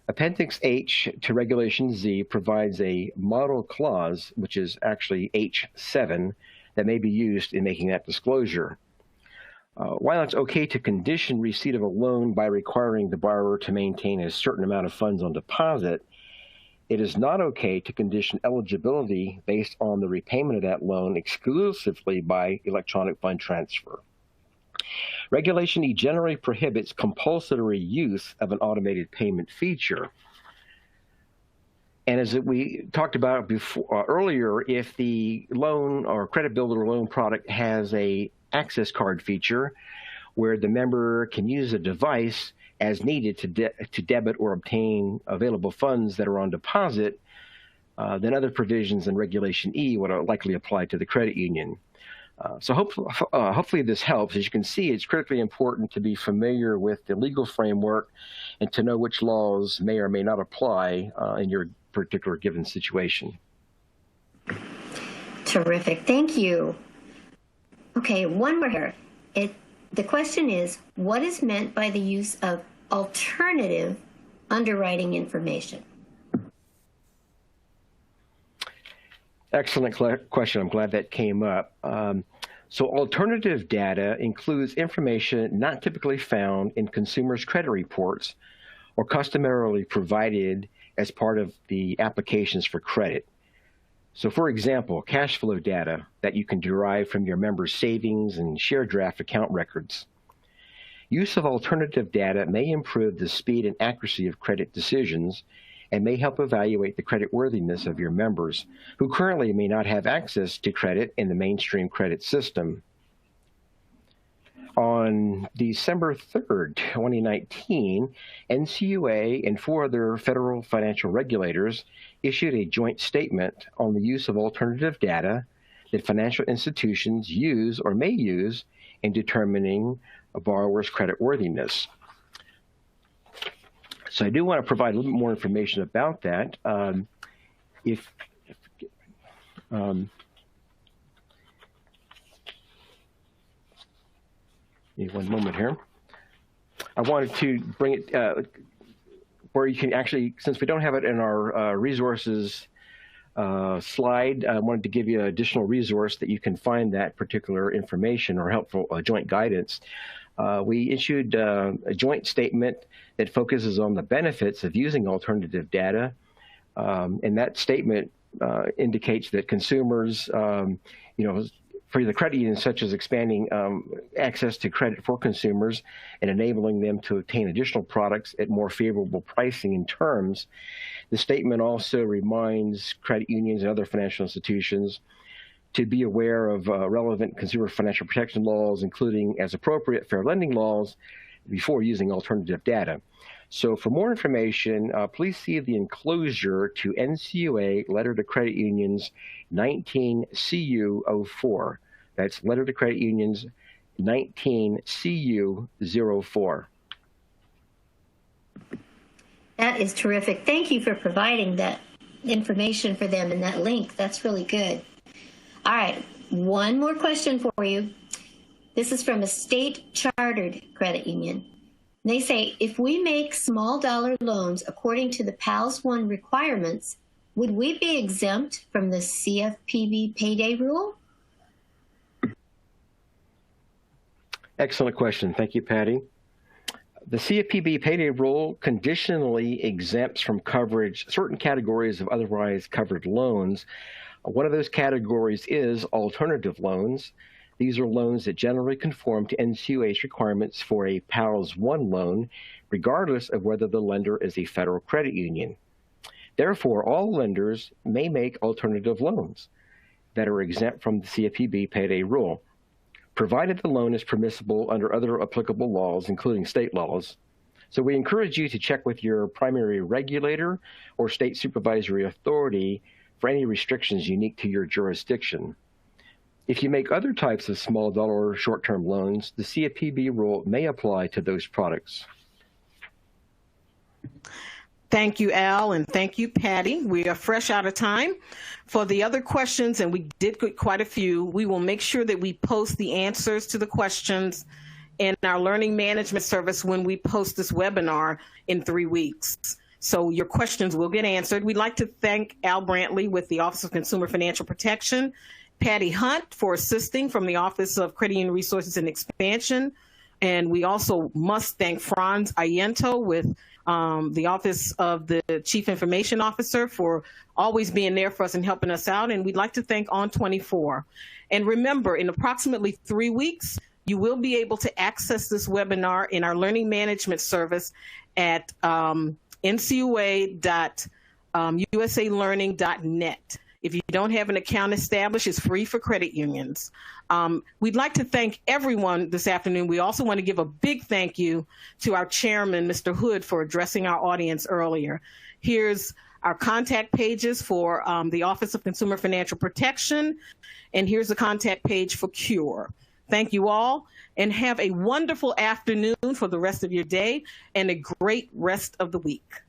Appendix H to Regulation Z provides a model clause, which is actually H7, that may be used in making that disclosure. While it's okay to condition receipt of a loan by requiring the borrower to maintain a certain amount of funds on deposit, it is not okay to condition eligibility based on the repayment of that loan exclusively by electronic fund transfer. Regulation E generally prohibits compulsory use of an automated payment feature. And as we talked about before, earlier, if the loan or credit builder loan product has a access card feature where the member can use a device as needed to debit or obtain available funds that are on deposit, then other provisions in Regulation E would likely apply to the credit union. So hopefully this helps. As you can see, it's critically important to be familiar with the legal framework and to know which laws may or may not apply in your particular given situation. Terrific. Thank you. Okay, one more here. The question is, what is meant by the use of alternative underwriting information? Excellent question. I'm glad that came up. So alternative data includes information not typically found in consumers' credit reports or customarily provided as part of the applications for credit. So for example, cash flow data that you can derive from your members' savings and share draft account records. Use of alternative data may improve the speed and accuracy of credit decisions and may help evaluate the creditworthiness of your members who currently may not have access to credit in the mainstream credit system. On December 3rd, 2019, NCUA and 4 other federal financial regulators issued a joint statement on the use of alternative data that financial institutions use or may use in determining a borrower's creditworthiness. So I do want to provide a little bit more information about that. Give me one moment here. I wanted to bring it where you can actually, since we don't have it in our resources slide, I wanted to give you an additional resource that you can find that particular information or helpful joint guidance. We issued a joint statement that focuses on the benefits of using alternative data. And that statement indicates that consumers, for the credit unions, such as expanding access to credit for consumers and enabling them to obtain additional products at more favorable pricing and terms. The statement also reminds credit unions and other financial institutions to be aware of relevant consumer financial protection laws, including, as appropriate, fair lending laws, before using alternative data. So for more information, please see the enclosure to NCUA Letter to Credit Unions 19CU04. That's Letter to Credit Unions 19CU04. That is terrific. Thank you for providing that information for them and that link. That's really good. All right, one more question for you. This is from a state-chartered credit union. They say, if we make small dollar loans according to the PALS 1 requirements, would we be exempt from the CFPB payday rule? Excellent question. Thank you, Patty. The CFPB payday rule conditionally exempts from coverage certain categories of otherwise covered loans. One of those categories is alternative loans. These are loans that generally conform to NCUA's requirements for a PALS 1 loan, regardless of whether the lender is a federal credit union. Therefore, all lenders may make alternative loans that are exempt from the CFPB payday rule, provided the loan is permissible under other applicable laws, including state laws. So we encourage you to check with your primary regulator or state supervisory authority for any restrictions unique to your jurisdiction. If you make other types of small dollar short-term loans, the CFPB rule may apply to those products. Thank you, Al, and thank you, Patty. We are fresh out of time. For the other questions, and we did get quite a few, we will make sure that we post the answers to the questions in our learning management service when we post this webinar in 3 weeks. So your questions will get answered. We'd like to thank Al Brantley with the Office of Consumer Financial Protection, Patty Hunt for assisting from the Office of Credit Union Resources and Expansion. And we also must thank Franz Ayento with the Office of the Chief Information Officer for always being there for us and helping us out. And we'd like to thank On24. And remember, in approximately 3 weeks, you will be able to access this webinar in our learning management service at ncua.usalearning.net. If you don't have an account established, it's free for credit unions. We'd like to thank everyone this afternoon. We also want to give a big thank you to our chairman, Mr. Hood, for addressing our audience earlier. Here's our contact pages for the Office of Consumer Financial Protection, and here's the contact page for CURE. Thank you all, and have a wonderful afternoon for the rest of your day and a great rest of the week.